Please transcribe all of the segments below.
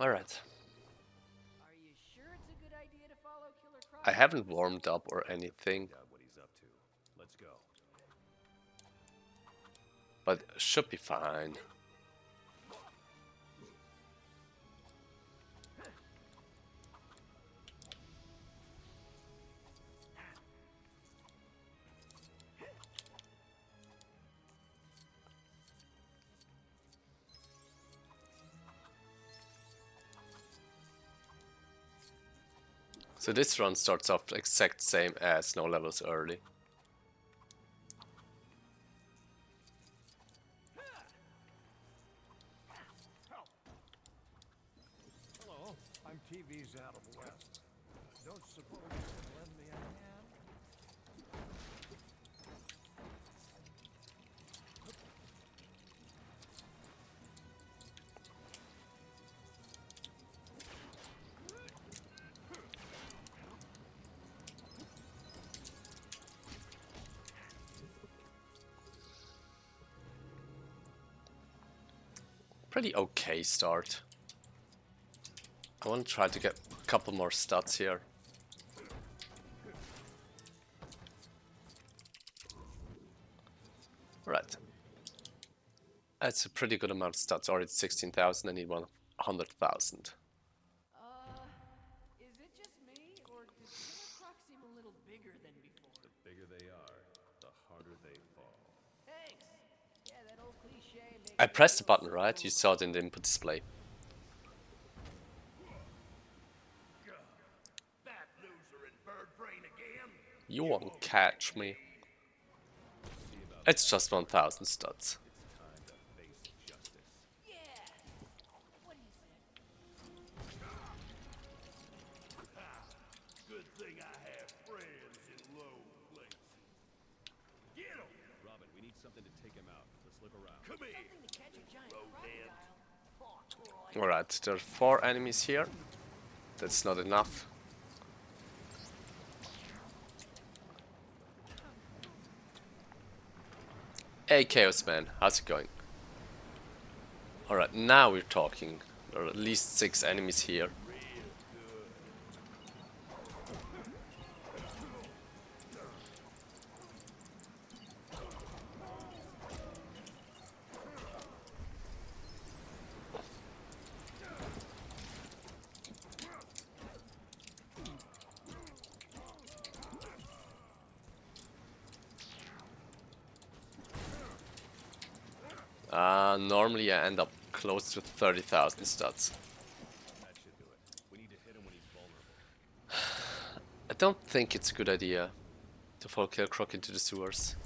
Alright. Are you sure it's a good idea to follow Killer Croc? I haven't warmed up or anything, Out what he's up to. Let's go. but should be fine. So this run starts off exact same as snow levels early. Hello, I'm TV's Adam West. Don't suppose you can lend me a hand? Pretty okay start. I want to try to get a couple more stats here. Right. That's a pretty good amount of stats. Already 16,000, I need 100,000. Is it just me, or does Killer Croc seem a little bigger than before? The bigger they are, the harder they fall. Thanks. Yeah, that old cliche makes I pressed the button, right? You saw it in the input display. Fat loser and bird brain again. You won't catch me. It's just 1,000 stats. Time to face justice. Yeah. What he said. Good thing I have friends in low places. Get him! Robin, we need something to take him out. Let's look around. Come here. Something to catch a giant Rodan. crocodile. Alright, there are 4 enemies here. That's not enough. Hey Chaos Man, how's it going? Alright, now we're talking. There are at least 6 enemies here. Normally I end up close to 30,000 stats. That should do it. We need to hit him when he's vulnerable. I don't think it's a good idea to follow Killer Croc into the sewers.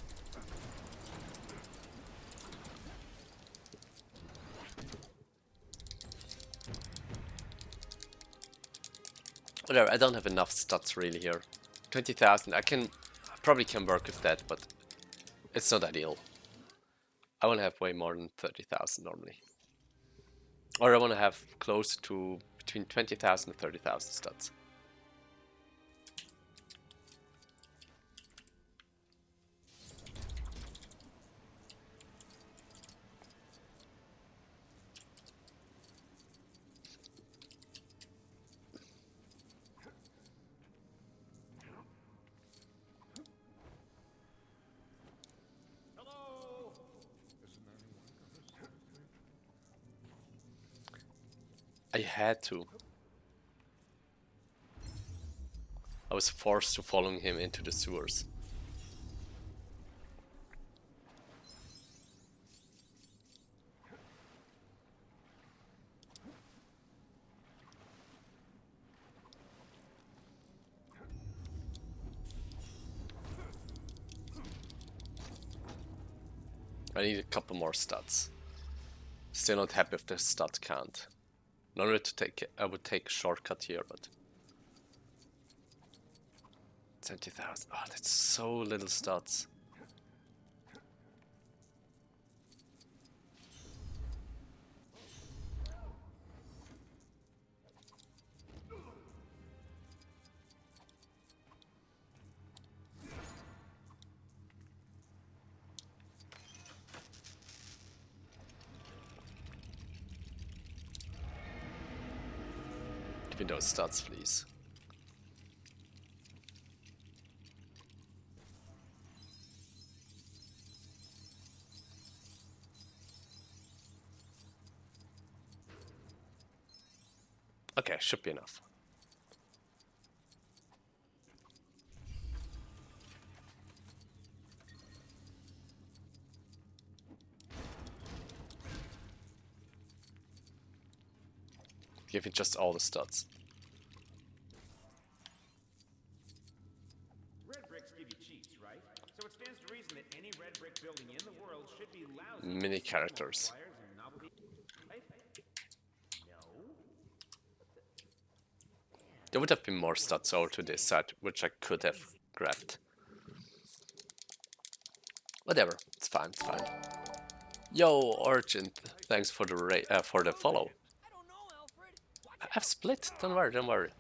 Whatever, I don't have enough stats really here. 20,000, I probably can work with that, but it's not ideal. I want to have way more than 30,000 normally. Or I want to have close to between 20,000 and 30,000 stats. Hello! I had to. I was forced to follow him into the sewers. I need a couple more stats. Still not happy with the stat count. Normally I would take a shortcut here, but 20,000. Oh, that's so little stats. Give me those stats, please. Okay, should be enough. Give me just all the stats. Red bricks give you cheats, right? So it stands to reason that any red brick building in the world should be lousy. Mini characters. Multipliers and novelty. Right? No. There would have been more stats over to this side, which I could have grabbed. Whatever, it's fine, it's fine. Yo, Urgent, thanks for the follow. I don't know, Alfred. I've split, don't worry, don't worry.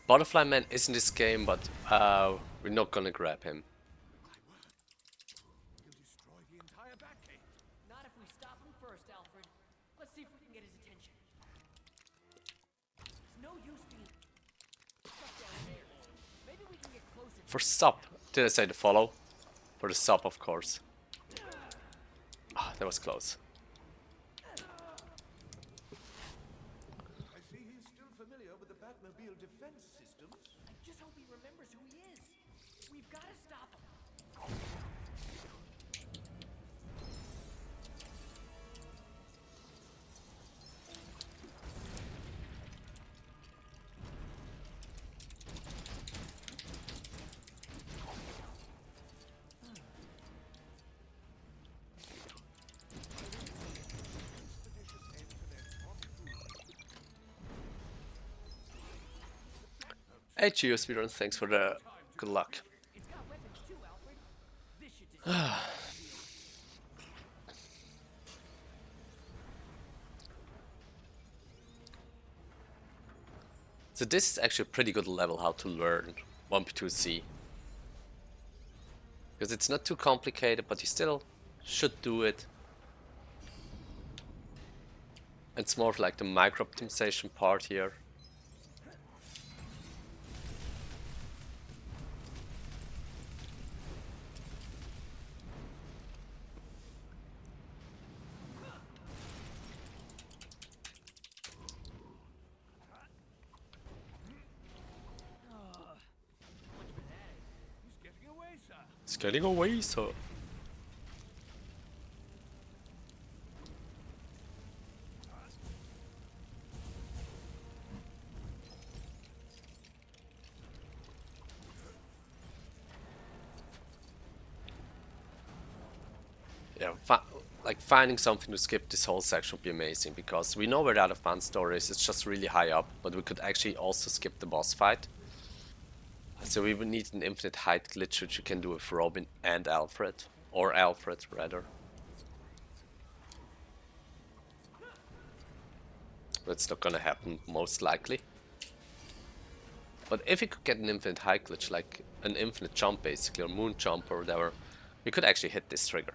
Butterfly Man is in this game, but we're not gonna grab him. He'll destroy the entire Batcave. Not if we stop him first, Alfred. Let's see if we can get his attention. There's no use being stuck down there. Maybe we can get closer. For stop, did I say the follow? For the stop, of course. Ah, that was close. I see he's still familiar with the Batmobile defense systems. I just hope he remembers who he is. We've got to stop him. Hey, Geo Speedrun, thanks for the good luck. It's got weapons too, Alfred. This should just So this is actually a pretty good level how to learn 1p2c. Because it's not too complicated, but you still should do it. It's more of like the micro optimization part here. He's getting away, sir. It's getting away, so. Yeah, like finding something to skip this whole section would be amazing, because we know where the other fun story is, it's just really high up, but we could actually also skip the boss fight. So we would need an infinite height glitch, which you can do with Robin and Alfred, or Alfred rather. That's not gonna happen, most likely. But if we could get an infinite height glitch, like an infinite jump basically, or moon jump or whatever, we could actually hit this trigger.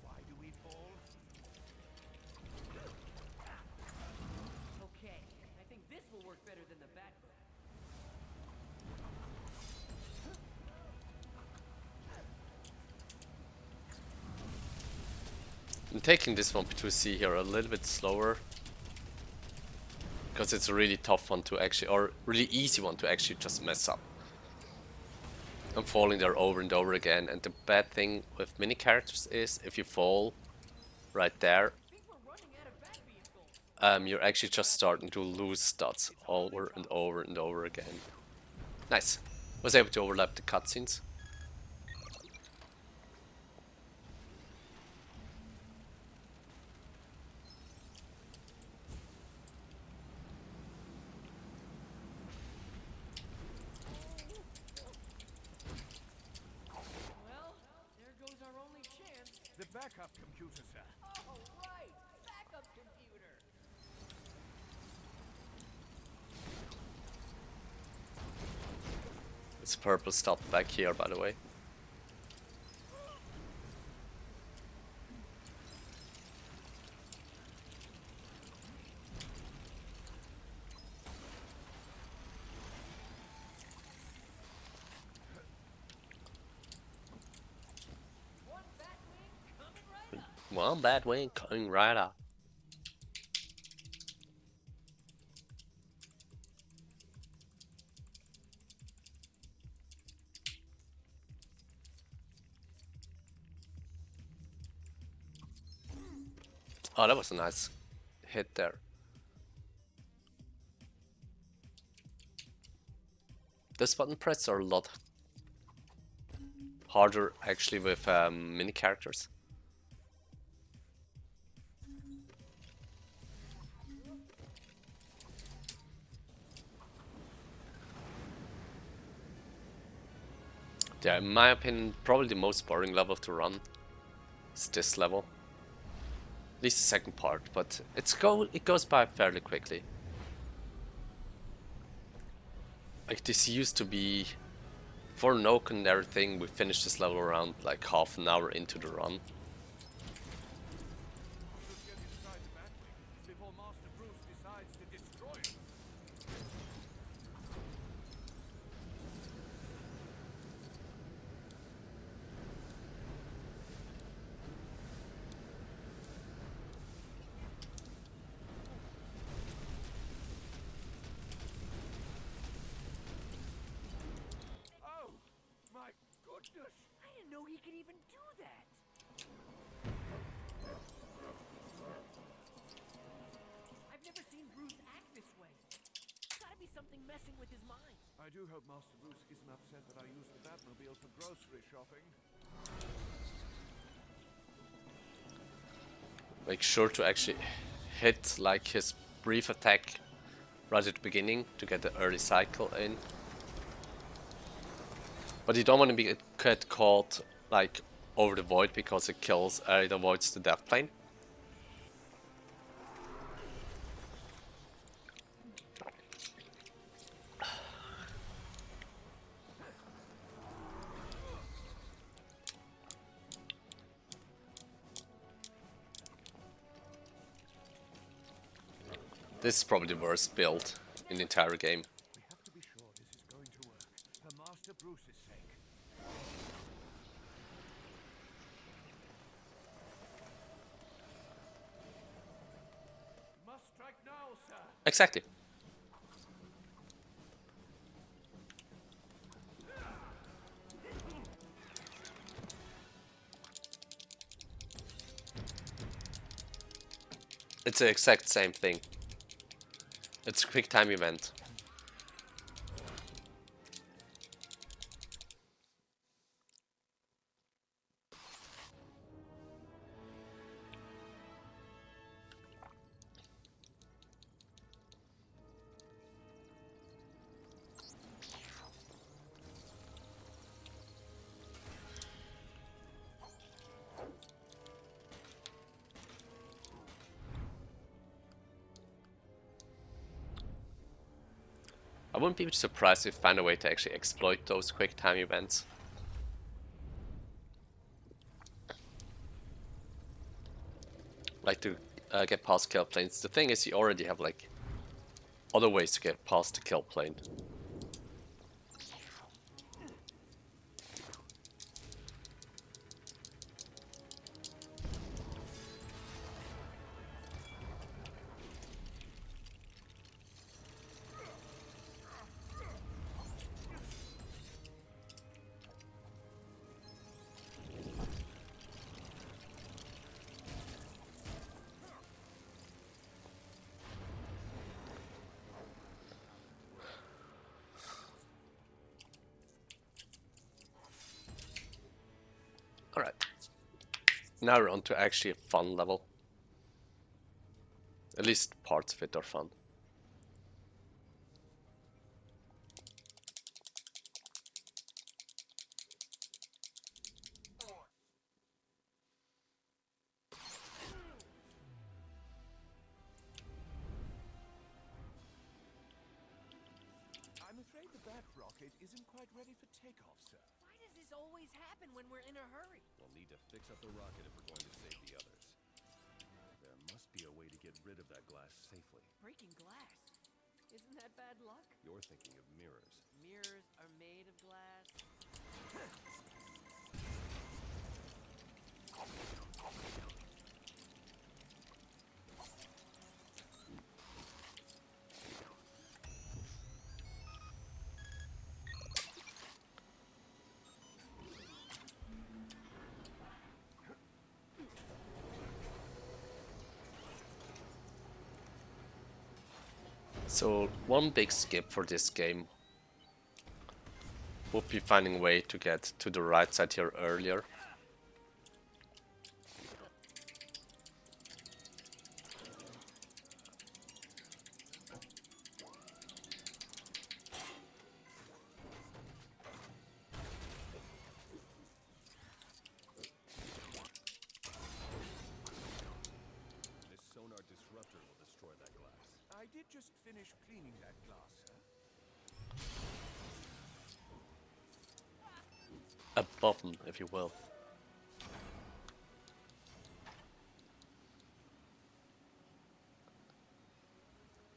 Why do we fall? okay. I think this will work better than the Batmobile. I'm taking this 1p2c here a little bit slower, because it's a really tough one to actually, or really easy one to actually just mess up. I'm falling there over and over again, and the bad thing with mini characters is if you fall right there, I think we're running out of bat vehicles. you're actually just starting to lose stats over and over and over again. Nice. Was able to overlap the cutscenes. Well, there goes our only chance. The backup computer, sir. Oh, right. Backup computer. It's There's purple stuff back here, by the way. One bad wing coming right up. Oh, that was a nice hit there. This button press are a lot harder actually with mini characters. Yeah, in my opinion, probably the most boring level to run is this level. At least the second part, but it goes by fairly quickly. Like this used to be, for Nook and everything, we finished this level around like half an hour into the run. Should get inside the Batwing before Master Bruce decides to destroy it. Oh, my goodness! I didn't know he could even do that. I've never seen Bruce act this way. Gotta be something messing with his mind. I do hope Master Bruce isn't upset that I use the Batmobile for grocery shopping. Make sure to actually hit like his brief attack right at the beginning to get the early cycle in. But you don't want to get caught like over the void because it avoids the death plane. This is probably the worst build in the entire game. We have to be sure this is going to work, for Master Bruce's sake. Must strike now, sir. Exactly. It's the exact same thing. It's a quick time event. I wouldn't be surprised if they find a way to actually exploit those quick time events. Like to get past kill planes. The thing is, you already have like other ways to get past the kill plane. Alright. Now we're on to actually a fun level. At least parts of it are fun. I'm afraid the That rocket isn't quite ready for takeoff, sir. Why does this always happen when we're in a hurry? We'll need to fix up the rocket if we're going to save the others. There must be a way to get rid of that glass safely. Breaking glass. Isn't that bad luck? You're thinking of mirrors. Mirrors are made of glass. So one big skip for this game would be finding a way to get to the right side here earlier. This sonar disruptor will destroy that glass. I did just finish cleaning that glass, sir. Above them, if you will.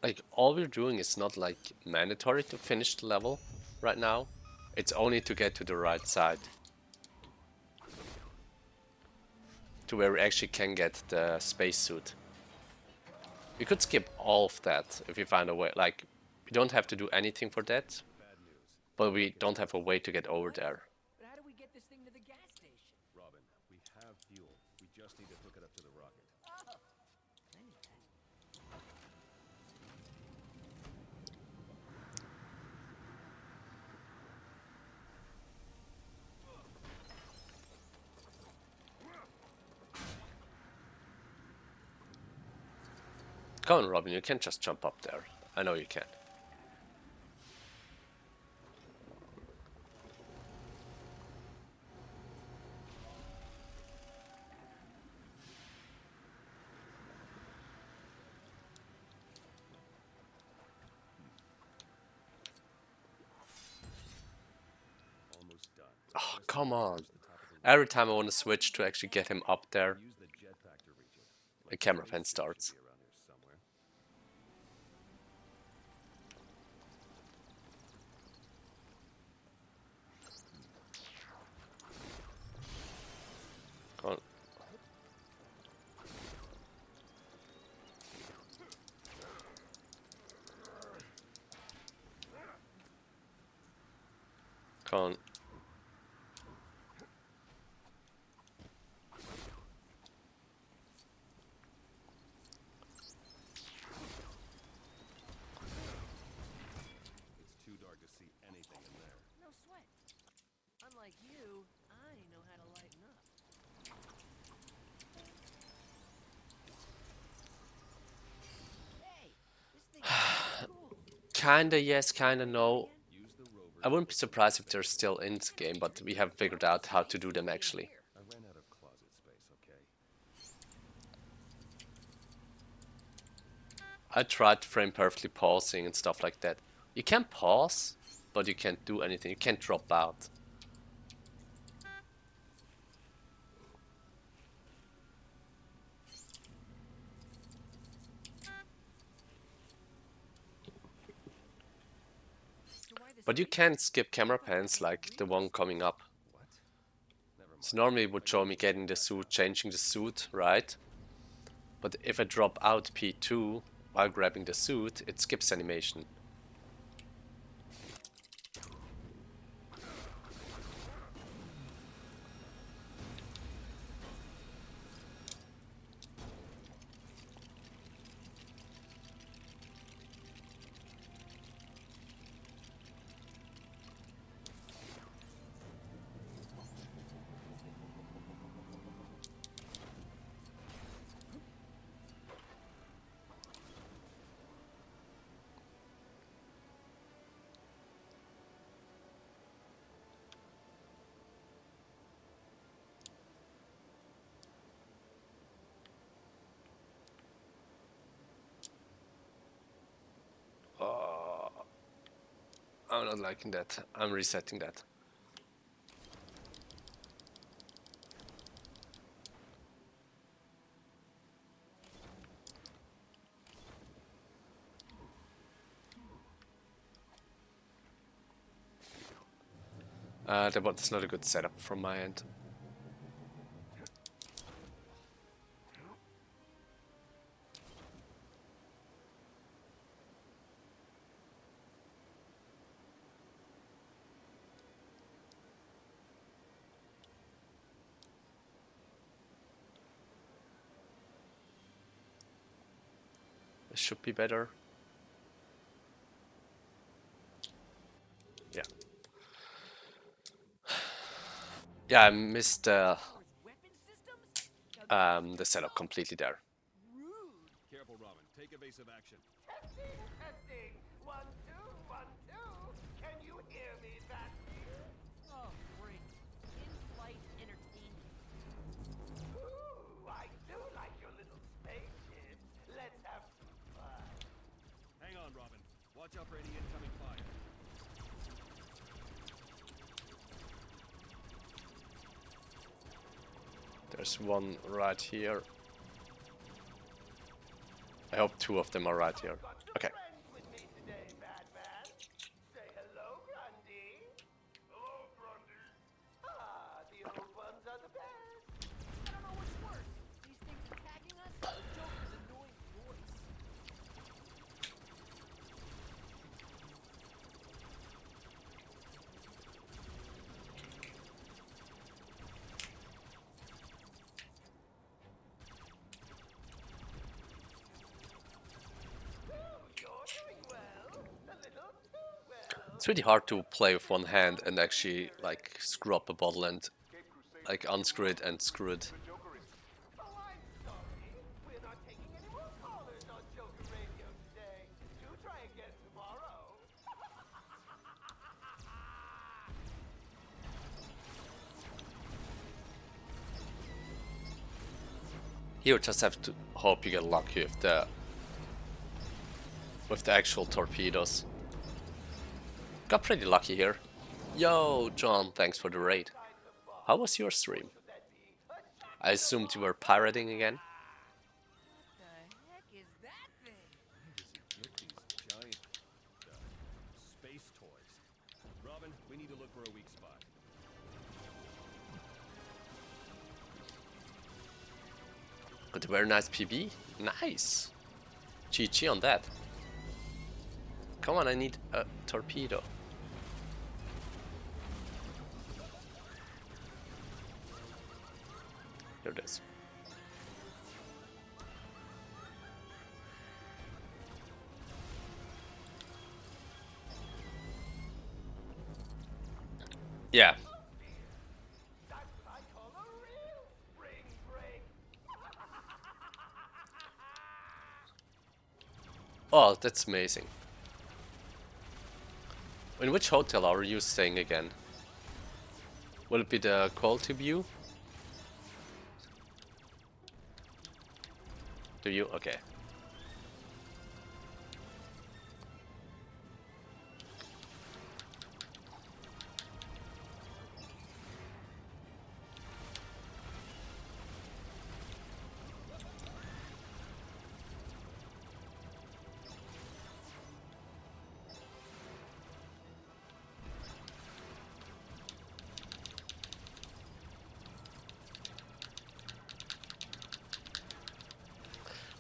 Like, all we're doing is not like mandatory to finish the level right now. It's only to get to the right side. To where we actually can get the spacesuit. We could skip all of that if we find a way. Like, we don't have to do anything for that. But we don't have a way to get over there. But how do we get this thing to the gas station? Robin, we have fuel. We just need to hook it up to the rocket. Oh, I knew that. Go on, Robin, you can just jump up there. I know you can. Almost done. Oh, come on. Every time I want to switch to actually get him up there, Use the jetpack to reach it. the camera pen starts. Be around here somewhere. Come on. Come on. It's too dark to see anything in there. No sweat. Unlike you, I know how to lighten up. Hey, this thing is cool. Kinda yes, kinda no. Use the rover. I wouldn't be surprised if they're still in the game, but we have figured out how to do them actually. I ran out of closet space, okay? I tried frame perfectly pausing and stuff like that. You can pause, but you can't do anything. You can't drop out. So why this But you can skip camera pans like the one coming up. What? Never mind. So normally it would show me getting the suit, changing the suit, right? But if I drop out P2 while grabbing the suit, it skips animation. I'm not liking that. I'm resetting that. That was not a good setup from my end. This should be better. Yeah. Yeah, I missed Weapon systems? Now the setup completely there. rude. Careful, Robin. Take evasive action. Testing, testing. 1, 2, 1, 2. Can you hear me, Batman? Oh, great. In-flight entertainment. Ooh, I do like your little spaceship. Let's have some fun. Hang on, Robin. Watch out for any incoming fire. There's one right here. I hope two of them are right here. Got some Okay. friends with me today, Batman. Say hello, Grundy. Hello, Grundy. Ah, the old ones are the best. I don't know what's worse. These things attacking us or Joker's annoying voice. Ooh, you're doing well. A little too well. It's really hard to play with one hand and actually like screw up a bottle and like unscrew it and screw it. Oh, I'm sorry. We're not taking any more callers on Joker Radio today. Do try again tomorrow. You just have to hope you get lucky with the actual torpedoes. Got pretty lucky here. Yo, John, thanks for the raid. How was your stream? I assumed you were pirating again. What the heck is that thing? Where does he get these giant space toys? Robin, we need to look for a weak spot. Got a very nice PB. Nice. GG on that. Come on, I need a torpedo. Here it is. Yeah. That's what I call a real spring break. Oh, that's amazing. In which hotel are you staying again? Will it be the quality view? Do you? Okay.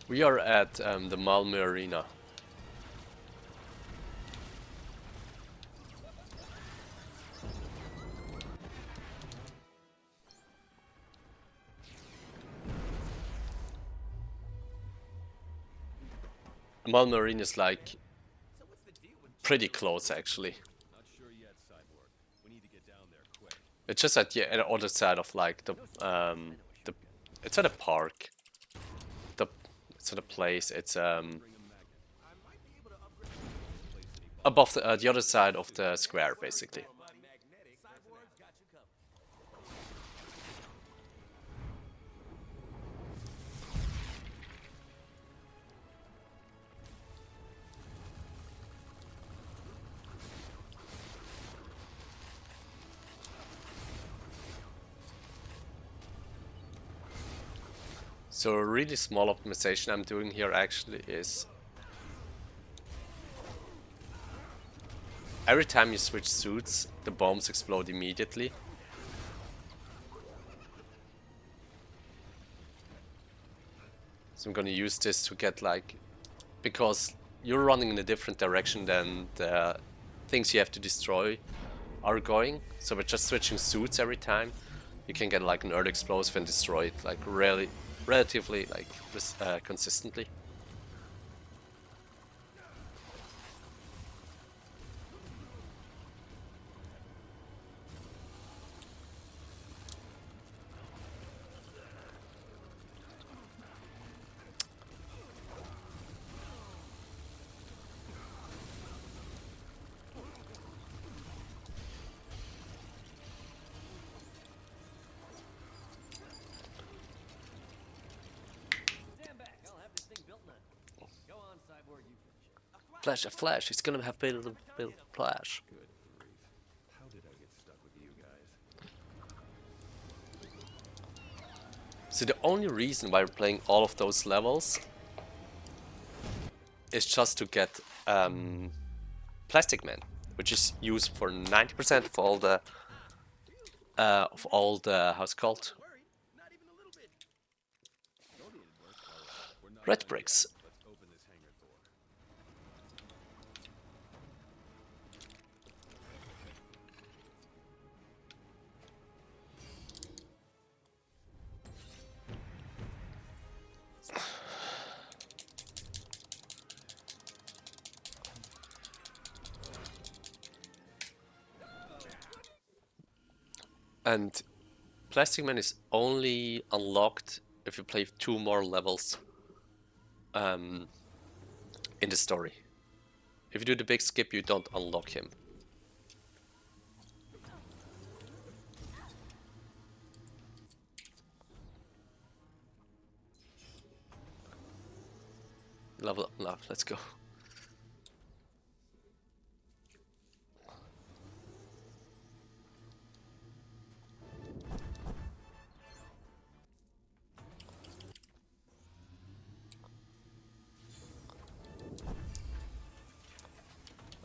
We are at the Malmö Arena. Malmö Arena is like pretty close actually. Not sure yet, Cyborg. We need to get down there quick. It's just at the other side of like the it's at a park. It's at a place. It's above the other side of the square basically. So a really small optimization I'm doing here actually is every time you switch suits, the bombs explode immediately. So I'm gonna use this to get like, because you're running in a different direction than the things you have to destroy are going. So by just switching suits every time, you can get like an earth explosive and destroy it like relatively like consistently. Stand back. I'll have this thing built in a... Go on, Cyborg, you finish it. Flash, a flash. It's gonna have build flash. Good grief. How did I get stuck with you guys? So the only reason why we're playing all of those levels is just to get Plastic Man, which is used for 90% of all the how's it called? Red bricks. Let's open this hangar door. And Plastic Man is only unlocked if you play 2 more levels in the story. If you do the big skip, you don't unlock him. Level up now, let's go.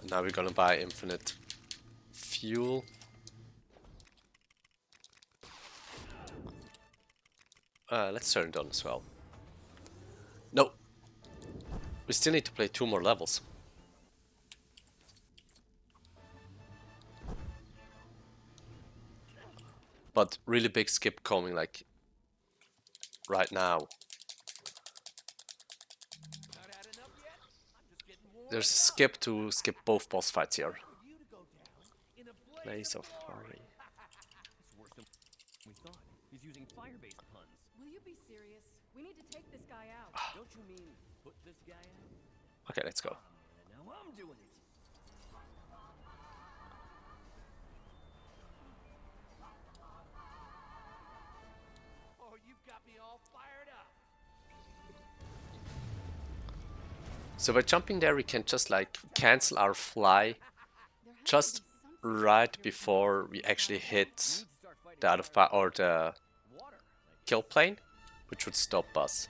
And now we're gonna buy infinite fuel. Let's turn it on as well. No! We still need to play 2 more levels. But really big skip coming like right now. Not had enough yet? I'm just getting warmed There's a up. skip to skip both boss fights here. For you to go down in a blaze Blaze of glory. Fury. It's worse than we thought. He's using fire-based puns. Will you be serious? We need to take this guy out. Don't you mean put this guy out? Okay, let's go. And now I'm doing it. Oh, you've got me all fired up. So by jumping there, we can just like cancel our fly just right before we actually hit the out of or the Water. kill plane, which would stop us.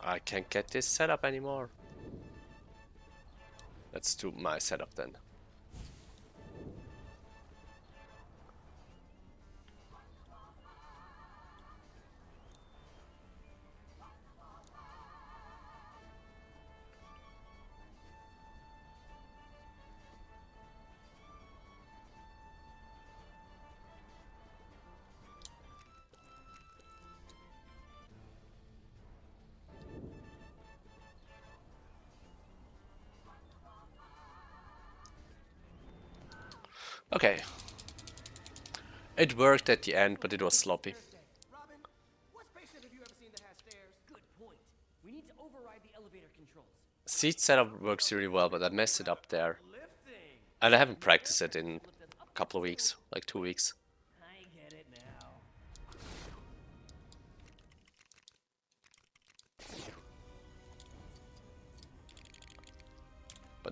I can't get this setup anymore. Let's do my setup then. Okay. It worked at the end, but it was sloppy. Robin, what spaceship have you ever seen that has stairs? Good point. We need to override the elevator controls. Seat setup works really well, but I messed it up there. Lifting. And I haven't practiced it in a couple of weeks, like 2 weeks. I get it now.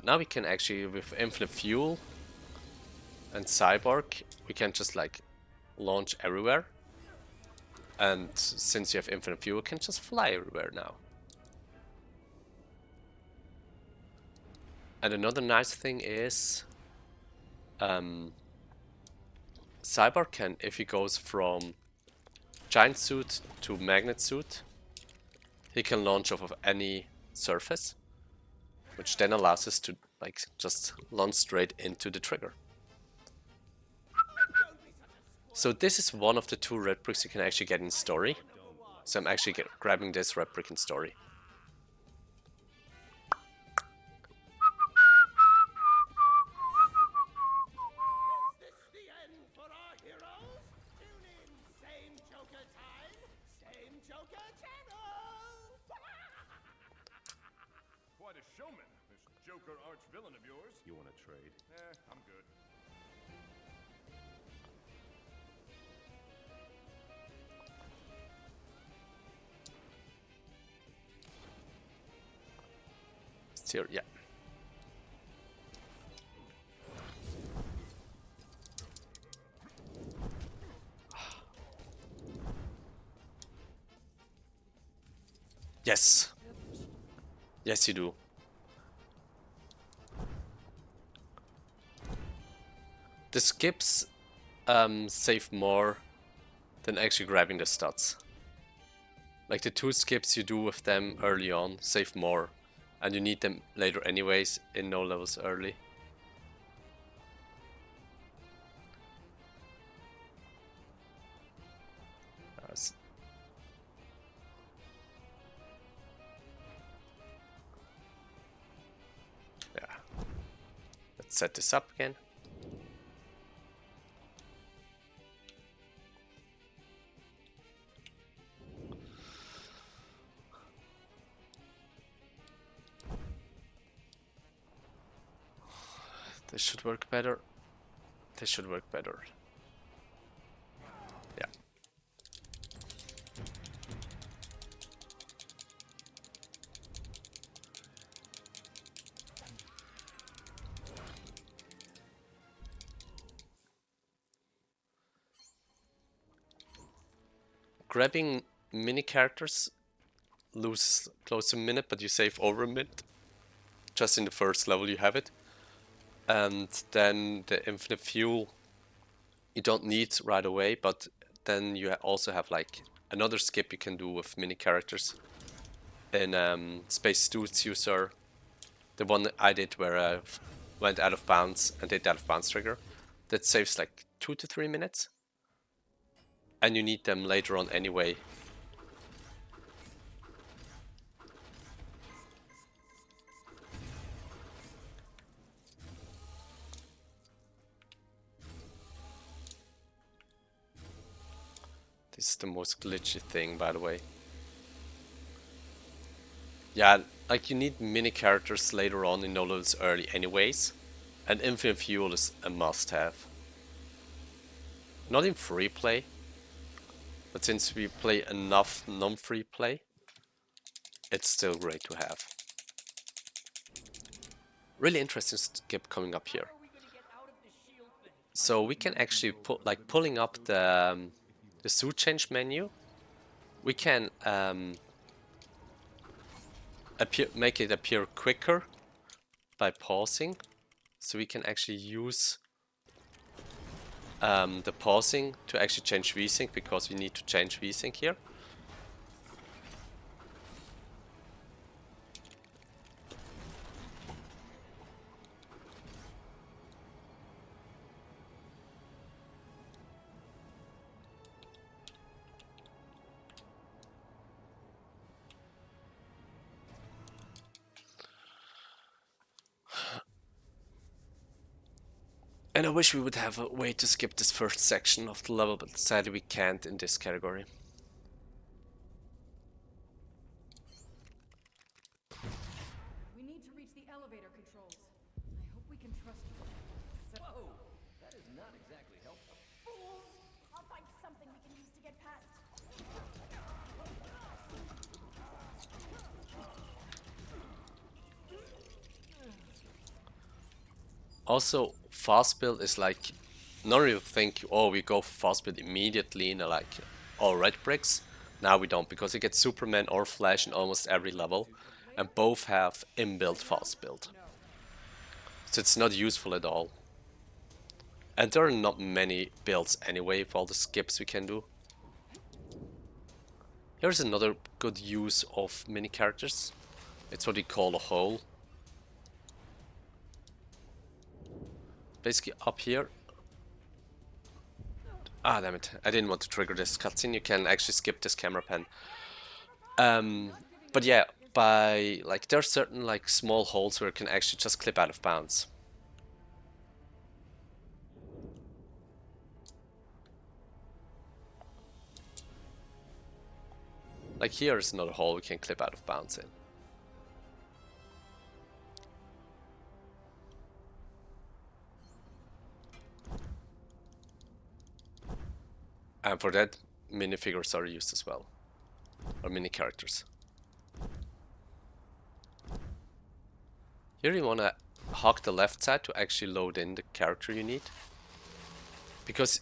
now we can actually, with infinite fuel and cyborg, we can just like launch everywhere. And since you have infinite fuel, you can just fly everywhere now. And another nice thing is, cyborg can, if he goes from giant suit to magnet suit, he can launch off of any surface, which then allows us to like just launch straight into the trigger. So this is one of the 2 red bricks you can actually get in story. So I'm actually grabbing this red brick in story. Is this the end for our heroes? Tune in, same Joker time, same Joker channel. Quite a showman, this Joker arch-villain of yours. You want to trade? I'm good. It's here, yeah. Yes. Yes, you do. The skips save more than actually grabbing the stats. Like the 2 skips you do with them early on save more, and you need them later anyways in no levels early. Yeah. Let's set this up again. This should work better. This should work better. Yeah. Grabbing mini characters loses close to a minute, but you save over a minute. Just in the first level you have it. And then the infinite fuel you don't need right away, but then you also have like another skip you can do with mini characters. In Space Suits User, the one that I did where I went out of bounds and did the out of bounds trigger, that saves like 2 to 3 minutes. And you need them later on anyway. This is the most glitchy thing, by the way. Yeah, like you need mini characters later on in no levels early anyways. And infinite fuel is a must-have. Not in free play, but since we play enough non-free play, it's still great to have. Really interesting skip coming up here. So we can actually put like pulling up the suit change menu. We can make it appear quicker by pausing. So we can actually use the pausing to actually change VSync, because we need to change VSync here. And I wish we would have a way to skip this first section of the level, but sadly we can't in this category. We need to reach the elevator controls. I hope we can trust you. Whoa! That is not exactly helpful. Fools! I'll find something we can use to get past. Also, fast build is like, normally you think, oh, we go for fast build immediately in like all red bricks. Now we don't, because you get Superman or Flash in almost every level, and both have inbuilt fast build. So it's not useful at all. And there are not many builds anyway for all the skips we can do. Here's another good use of mini characters. It's what we call a hole. Basically up here. Ah, damn it. I didn't want to trigger this cutscene. You can actually skip this camera pen. But yeah, by like there are certain like small holes where it can actually just clip out of bounds. Like here is another hole we can clip out of bounds in. And for that, minifigures are used as well. Or mini characters. Here you wanna hug the left side to actually load in the character you need. Because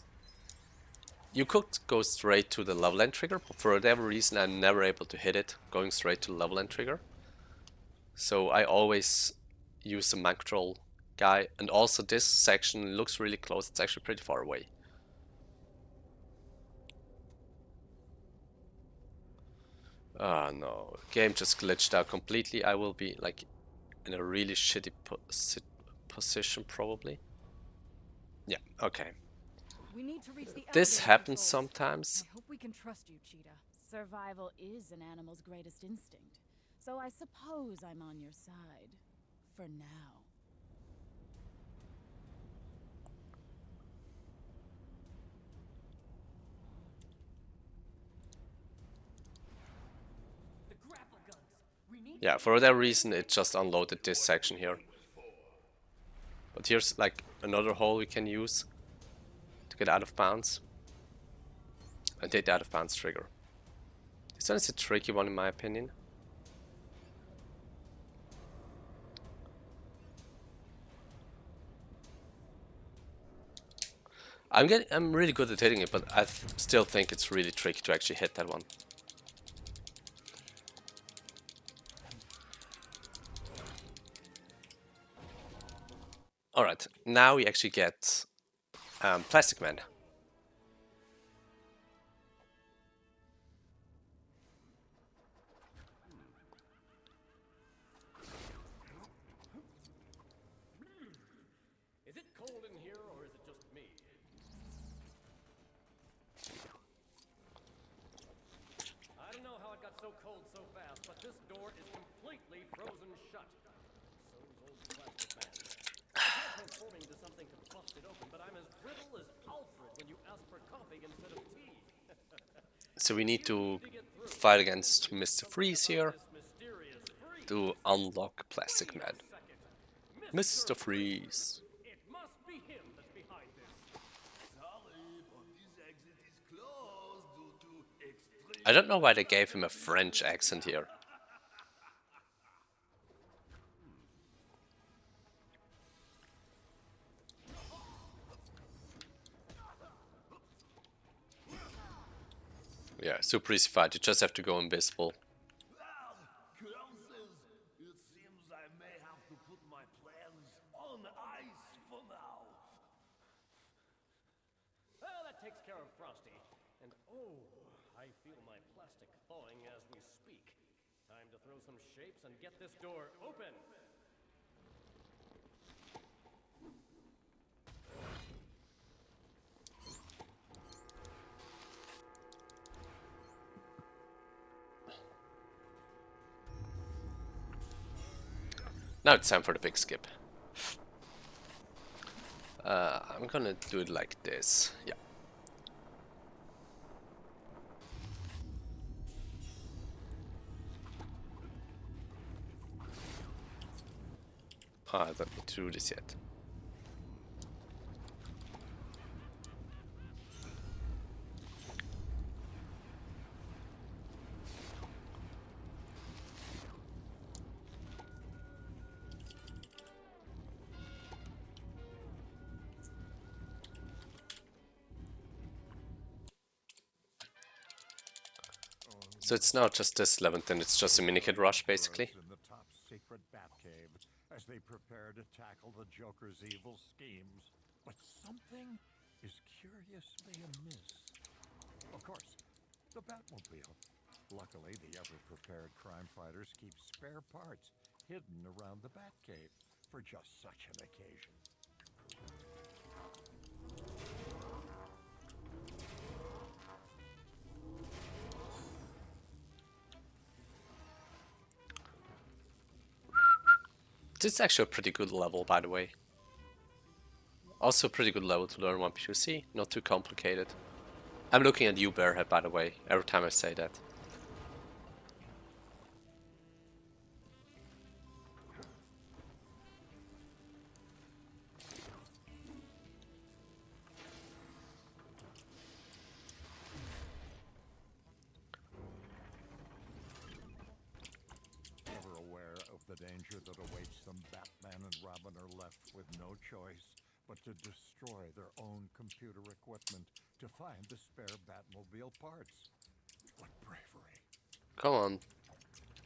you could go straight to the level end trigger, but for whatever reason I'm never able to hit it going straight to the level end trigger. So I always use the mag control guy, and also this section looks really close, it's actually pretty far away. Ah no, game just glitched out completely. I will be like in a really shitty position probably. Yeah, okay. We need to reach the This elevator happens controls. sometimes. I hope we can trust you, Cheetah. Survival is an animal's greatest instinct, so I suppose I'm on your side. For now. The grapple guns. We need Yeah, for whatever reason it just unloaded this section here. But here's like another hole we can use to get out of bounds. And hit the out of bounds trigger. This one is a tricky one in my opinion. I'm really good at hitting it, but I still think it's really tricky to actually hit that one. Alright, now we actually get Plastic Man. Is it cold in here, or is it just me? I don't know how it got so cold so fast, but this door is completely frozen shut. So's old plastic man. I tried transforming into something to bust it open, but I'm as brittle as Alfred when you ask for coffee instead of tea. So we need to fight against Mr. Freeze here Mysterious freeze. to unlock Plastic Man. Mr. Freeze. It must be him that's behind this. I don't know why they gave him a French accent here. Yeah, super easy fight. You just have to go invisible. It seems I may have to put my plans on ice for now. Well, that takes care of Frosty. And oh, I feel my plastic thawing as we speak. Time to throw some shapes and get this door open. Now it's time for the big skip. I'm gonna do it like this. Yeah. I don't need to do this yet. So it's not just this 11th, and it's just a mini-kit rush, basically. In the top secret Batcave as they prepare to tackle the Joker's evil schemes. But something is curiously amiss. Of course, the Batmobile. Luckily, the ever-prepared crime fighters keep spare parts hidden around the Batcave for just such an occasion. This is actually a pretty good level, by the way. Also a pretty good level to learn 1P2C, not too complicated. I'm looking at you, Bearhead, by the way, every time I say that. Ever aware of the danger that awaits them, Batman and Robin are left with no choice but to destroy their own computer equipment to find the spare Batmobile parts. What bravery. Come on,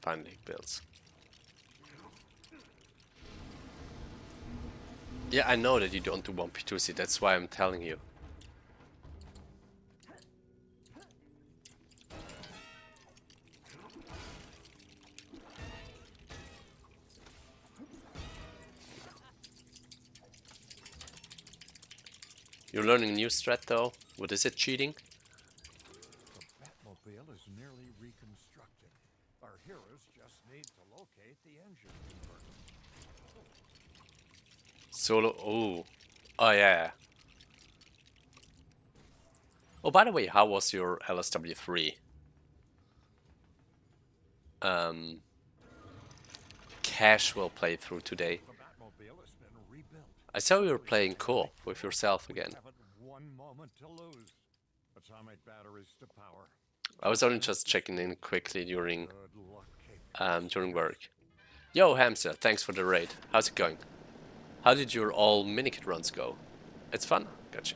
finally, Bills. Yeah, I know that you don't do 1P2C, that's why I'm telling you. You're learning a new strat though. What is it, cheating? The Batmobile is nearly reconstructed. Our heroes just need to locate the engine converter. Solo, oh. Oh yeah. Oh, by the way, how was your LSW3? Casual playthrough today. The Batmobile has been rebuilt. I saw you were playing co-op with yourself again. Haven't one moment to lose. Atomic batteries to power. I was only just checking in quickly during Good luck, work. Yo, Hamster, thanks for the raid. How's it going? How did your all minikit runs go? It's fun? Gotcha.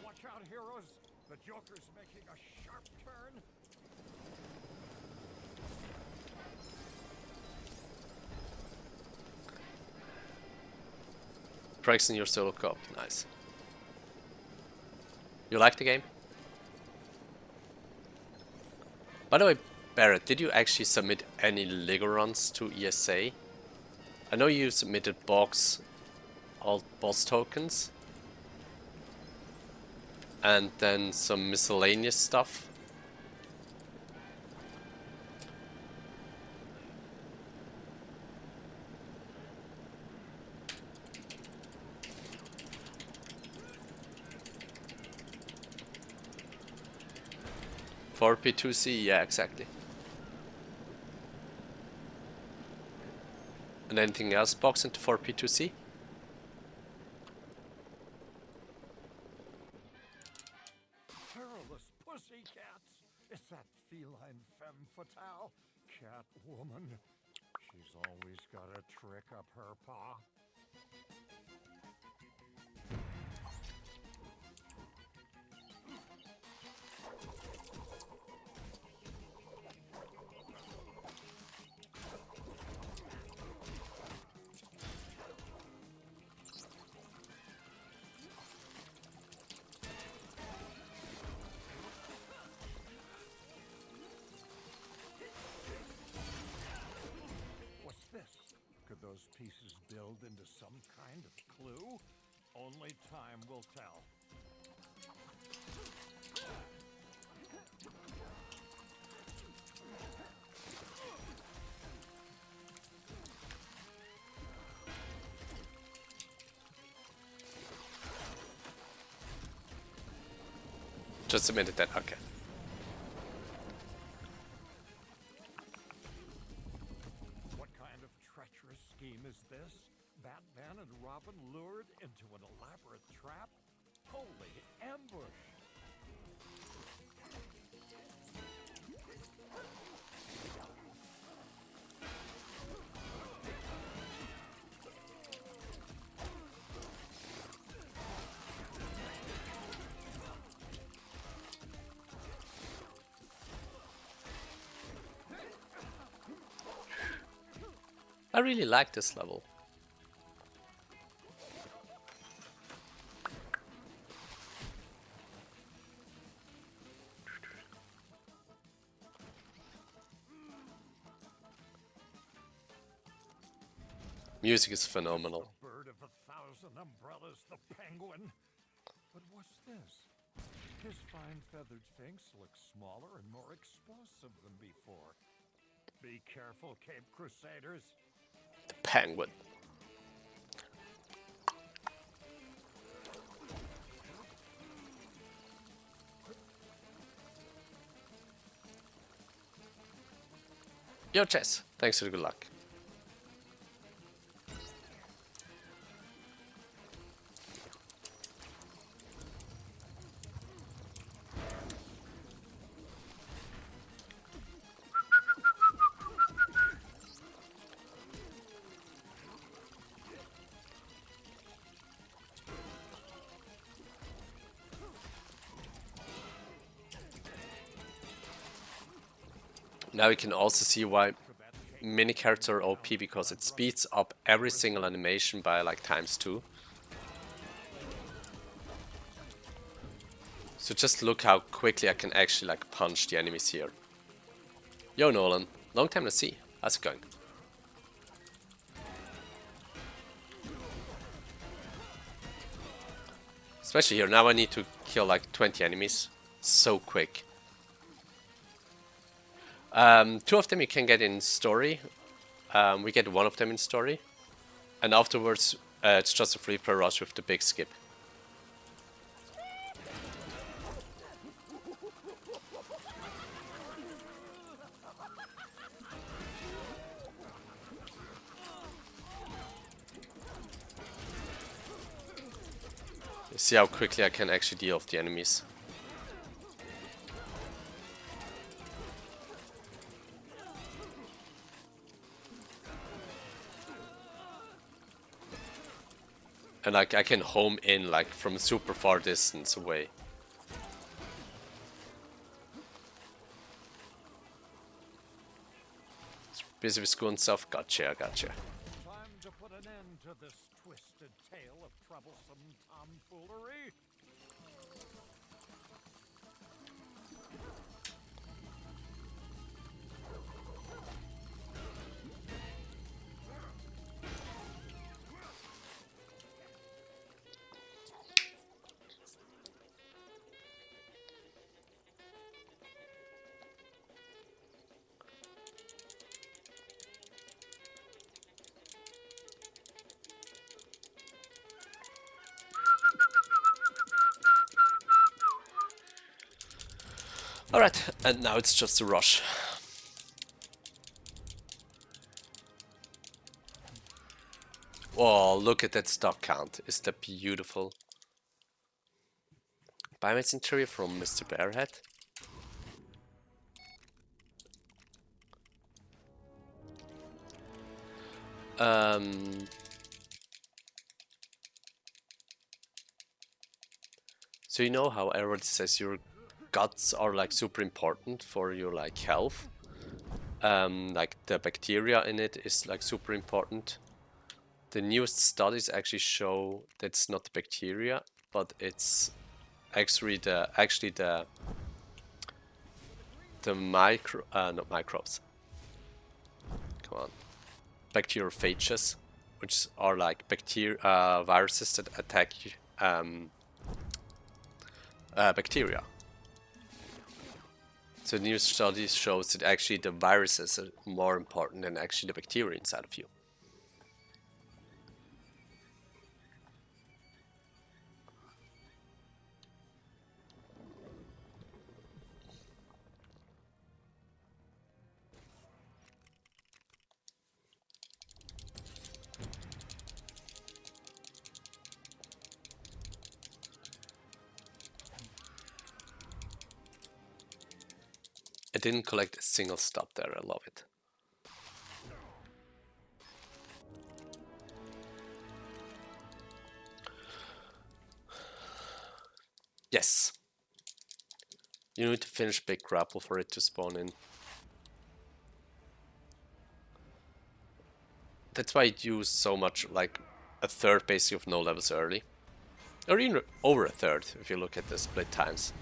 Watch out, heroes! The Joker's making a sharp turn. Practicing your solo co-op, nice. You like the game? By the way, Barrett, did you actually submit any Lego runs to ESA? I know you submitted all boss tokens. And then some miscellaneous stuff. For P2C, yeah, exactly. And anything else box into 4P2C? Perilous pussycats! It's that feline femme fatale, Catwoman. She's always got a trick up her paw. What's this? Could those pieces build into some kind of clue? Only time will tell. Just submitted that, okay. What kind of treacherous scheme is this? Batman and Robin lured into an elaborate trap? Holy ambush! I really like this level. Music is phenomenal. The bird of 1,000 umbrellas, the penguin. But what's this? His fine feathered sphinx looks smaller and more explosive than before. Be careful, Cape Crusaders. The penguin. Yo, Chess. Thanks for the good luck. Now you can also see why mini characters are OP, because it speeds up every single animation by like ×2. So just look how quickly I can actually like punch the enemies here. Yo Nolan, long time no see. How's it going? Especially here, now I need to kill like 20 enemies. So quick. 2 of them you can get in story. We get 1 of them in story. And afterwards, it's just a free play rush with the big skip. You see how quickly I can actually deal with the enemies. And like I can home in like from super far distance away. Busy with school and stuff? Gotcha, gotcha. Time to put an end to this twisted tale of troublesome tomfoolery. Alright, and now it's just a rush. Oh, look at that stock count. Is that beautiful? Biomass interior from Mr. Bearhead. So you know how everybody says your guts are like super important for your like health. Like the bacteria in it is like super important. The newest studies actually show that it's not the bacteria, but it's actually the not microbes. Come on, bacteriophages, which are like viruses that attack bacteria. So new studies shows that actually the viruses are more important than actually the bacteria inside of you. I didn't collect a single stop there, I love it. Yes. You need to finish big grapple for it to spawn in. That's why I use so much, like a third basically of no levels early. Or even over a third if you look at the split times.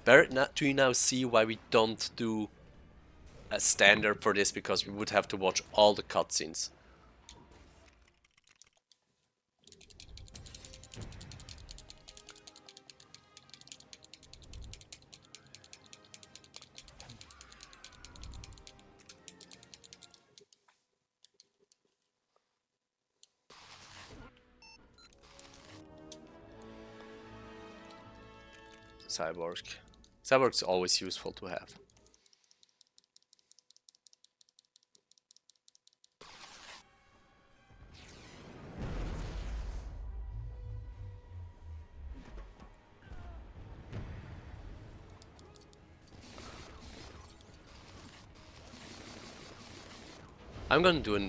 Do you now see why we don't do a standard for this? Because we would have to watch all the cutscenes. Cyborg. Cyborg's always useful to have. I'm gonna do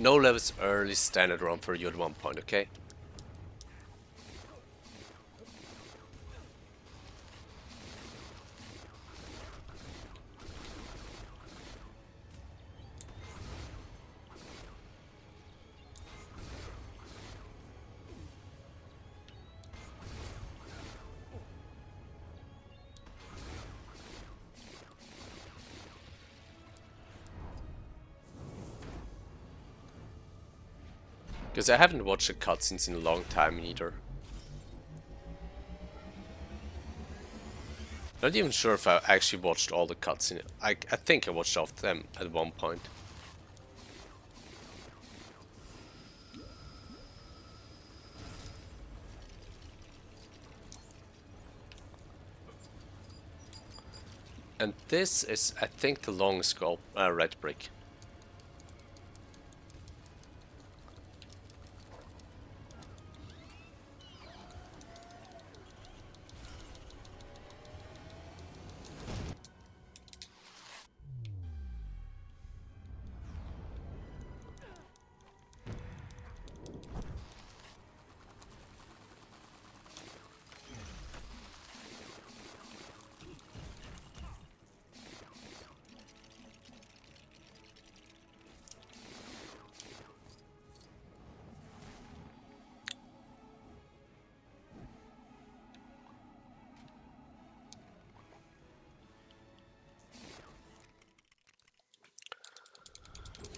no levels early standard run for you at one point, okay? Because I haven't watched the cutscenes in a long time either. Not even sure if I actually watched all the cutscenes. I think I watched all of them at one point. And this is, I think, the longest red brick.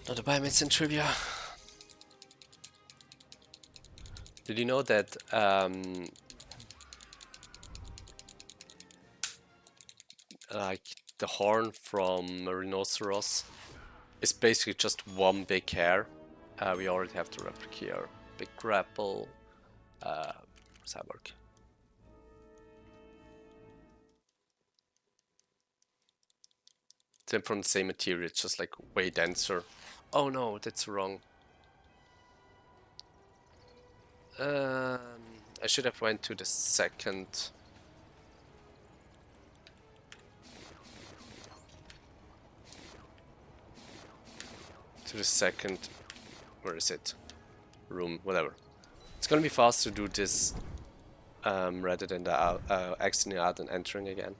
Not a biomass in trivia. Did you know that like the horn from a rhinoceros is basically just one big hair? We already have the replica here. Big grapple. Cyborg. It's from the same material, it's just like way denser. Oh no, that's wrong. I should have went to the second. Where is it? Room, whatever. It's gonna be faster to do this rather than the exiting out and entering again.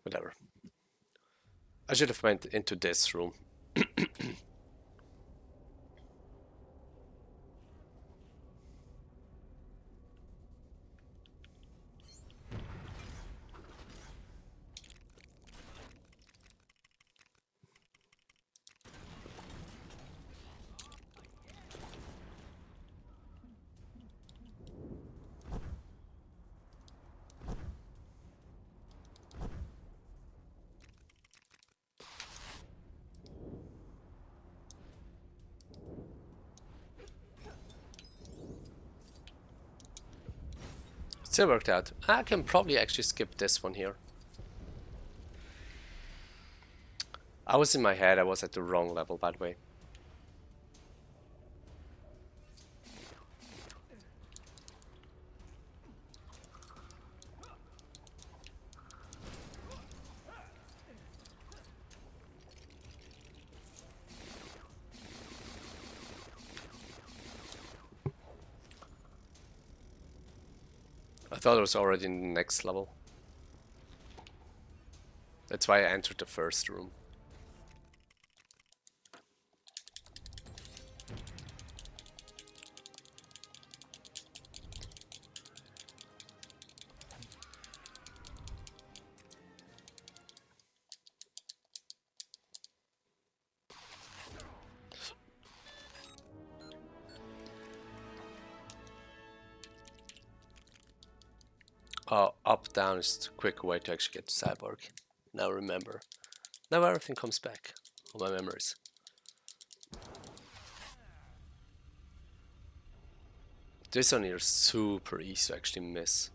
Whatever. I should have went into this room. Still worked out. I can probably actually skip this one here. I was in my head, I was at the wrong level, by the way. I thought it was already in the next level. That's why I entered the first room. Oh, up, down is the quick way to actually get to Cyborg. Now remember. Now everything comes back. All my memories. This one here is super easy to actually miss.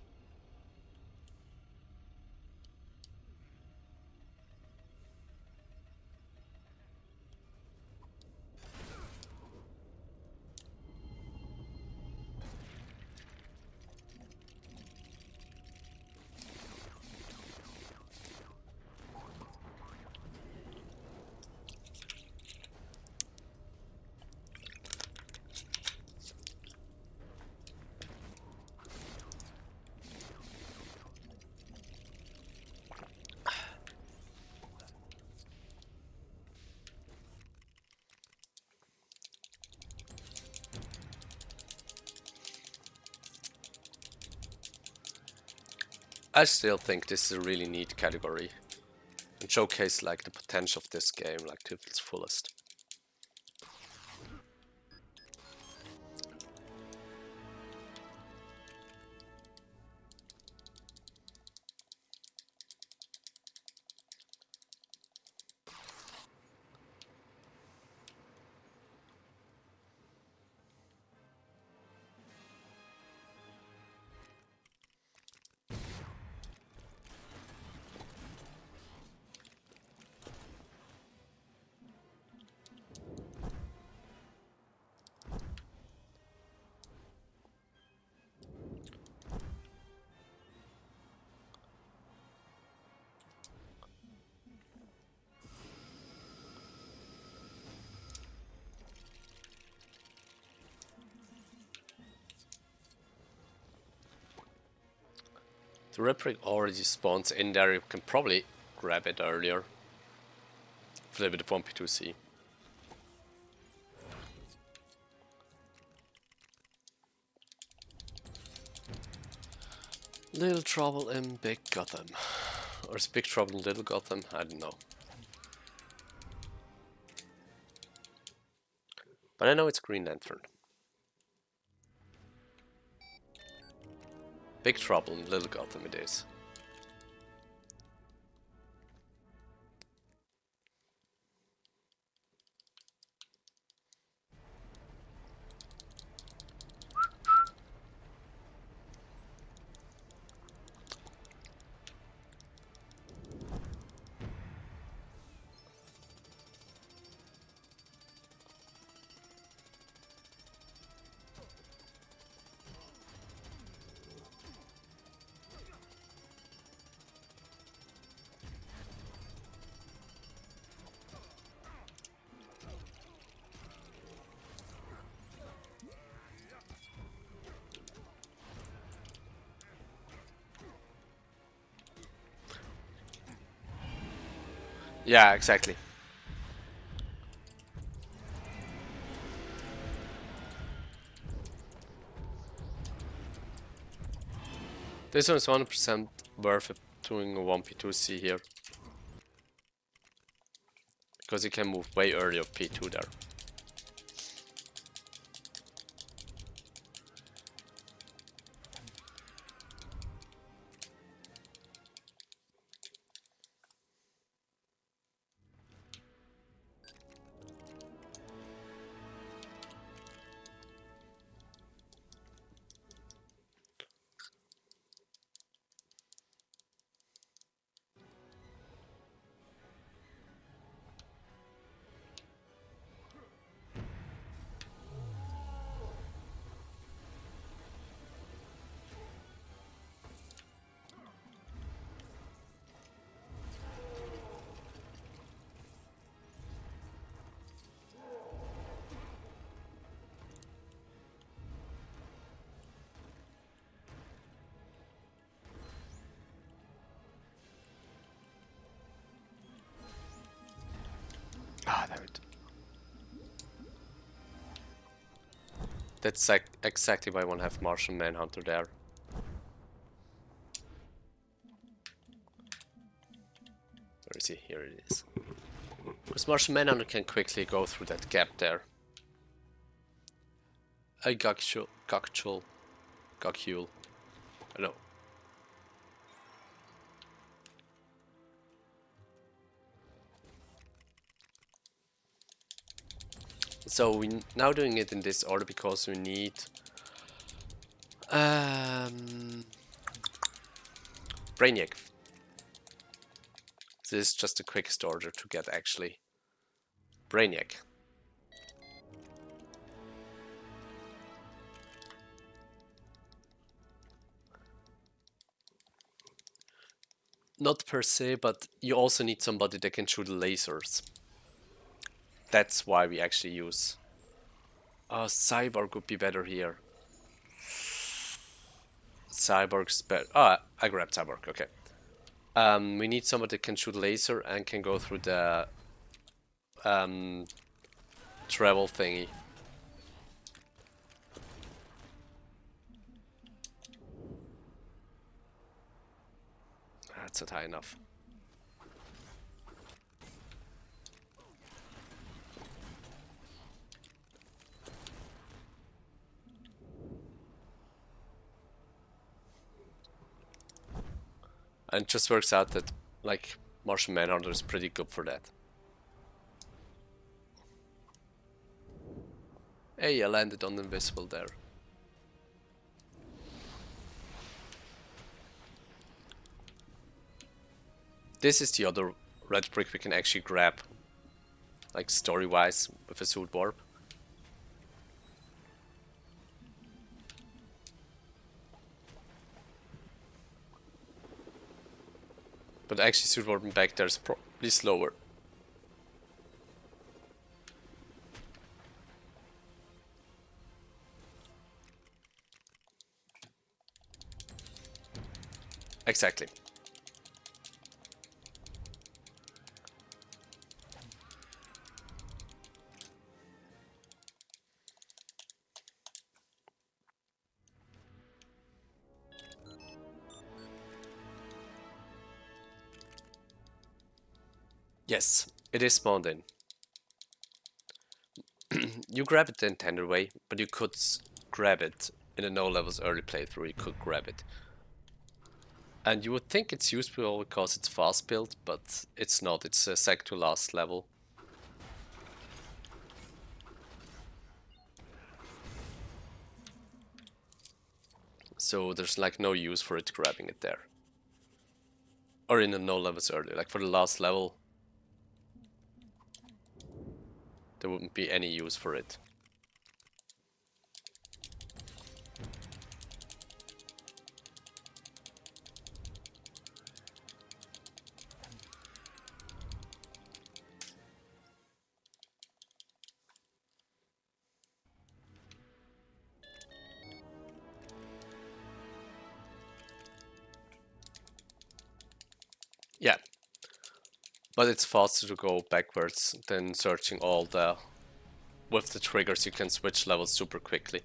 I still think this is a really neat category and showcase like the potential of this game like to its fullest. The red brick already spawns in there, you can probably grab it earlier. For a bit of 1P2C. Little trouble in Big Gotham. Or is Big Trouble in Little Gotham? I don't know. But I know it's Green Lantern. Big Trouble in Little Gotham it is. Yeah, exactly. This one is 100% worth it doing a 1P2C here. Because you can move way early of P2 there. That's exactly why I want to have Martian Manhunter there. Where is he? Here it is. Because Martian Manhunter can quickly go through that gap there. A Gokchul. I don't know. So we're now doing it in this order because we need Brainiac. This is just the quickest order to get actually Brainiac. Not per se, but you also need somebody that can shoot lasers. That's why we actually use... Cyborg would be better here. Cyborg's better. Oh, I grabbed Cyborg, okay. We need somebody that can shoot laser and can go through the travel thingy. That's not high enough. And it just works out that, like, Martian Manhunter is pretty good for that. Hey, I landed on invisible there. This is the other red brick we can actually grab, like story-wise, with a suit warp. But actually suit warping back there is probably slower. Exactly. Yes, it is spawned in. You grab it the intended way, but you could grab it in a no levels early playthrough. You could grab it. And you would think it's useful because it's fast built, but it's not. It's a sec to last level. So there's like no use for it grabbing it there. Or in a no levels early. Like for the last level, there wouldn't be any use for it. Yeah. But it's faster to go backwards than searching all the... With the triggers you can switch levels super quickly.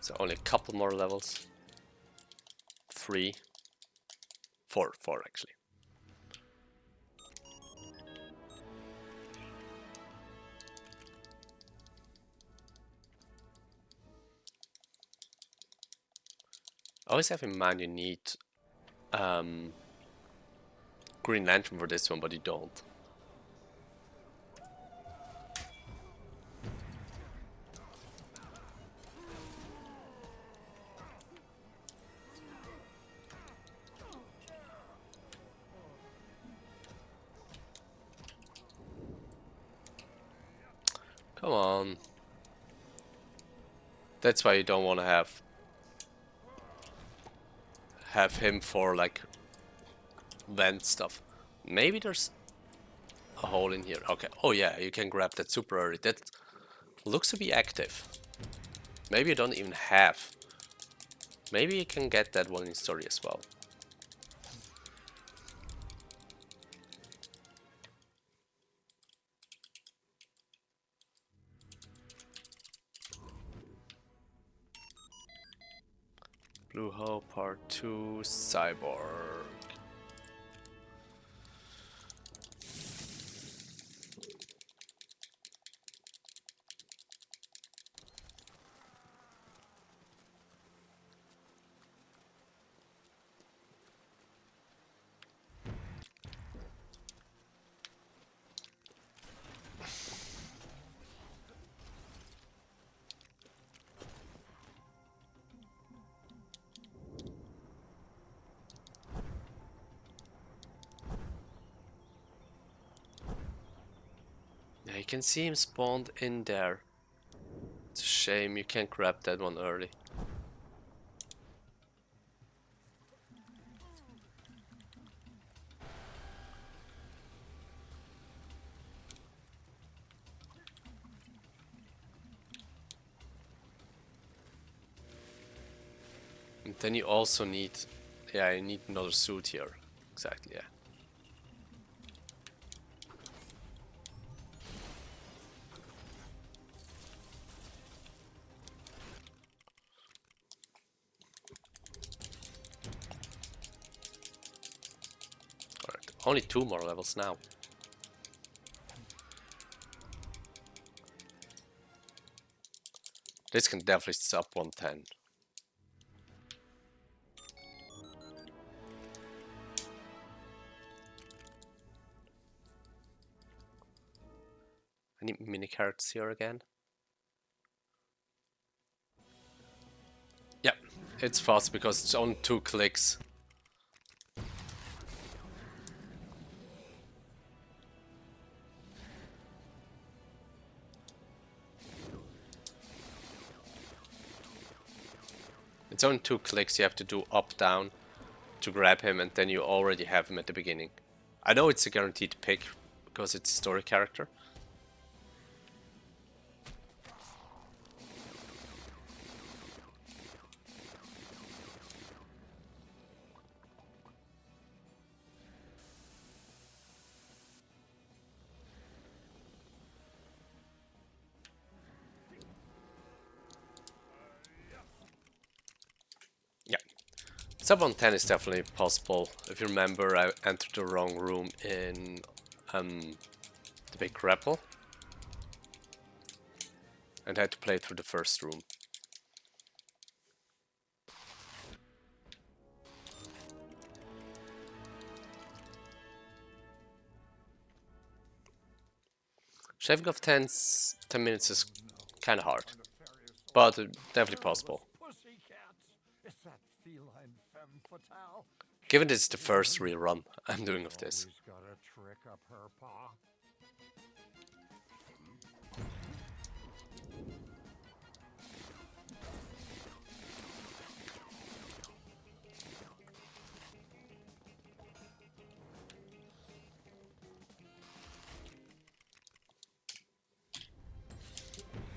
So only a couple more levels. 3. 4 actually. Always have in mind you need Green Lantern for this one, but you don't. Come on. That's why you don't want to have him for like vent stuff. Maybe there's a hole in here. Okay. Oh yeah, you can grab that super early. That looks to be active. Maybe you don't even have. Maybe you can get that one in story as well. Blue Hole Part 2 Cyborg. Yeah, you can see him spawned in there. It's a shame you can't grab that one early. And then you also need, yeah, you need another suit here. Exactly, yeah. Alright, only 2 more levels now. This can definitely sub 110. Any mini carrots here again? Yeah, it's fast because it's on 2 clicks. It's only 2 clicks, you have to do up, down to grab him, and then you already have him at the beginning. I know it's a guaranteed pick because it's a story character. Yeah. Sub 110 is definitely possible. If you remember, I entered the wrong room in the big grapple and had to play through the first room. Shaving off 10 minutes is kind of hard, but definitely possible. It's that feline femme fatale. Given this is the first real run I'm doing of this. Always got a trick up her paw.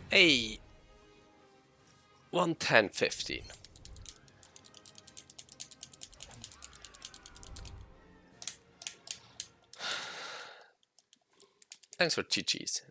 Hey! 110.15. Thanks for GG's.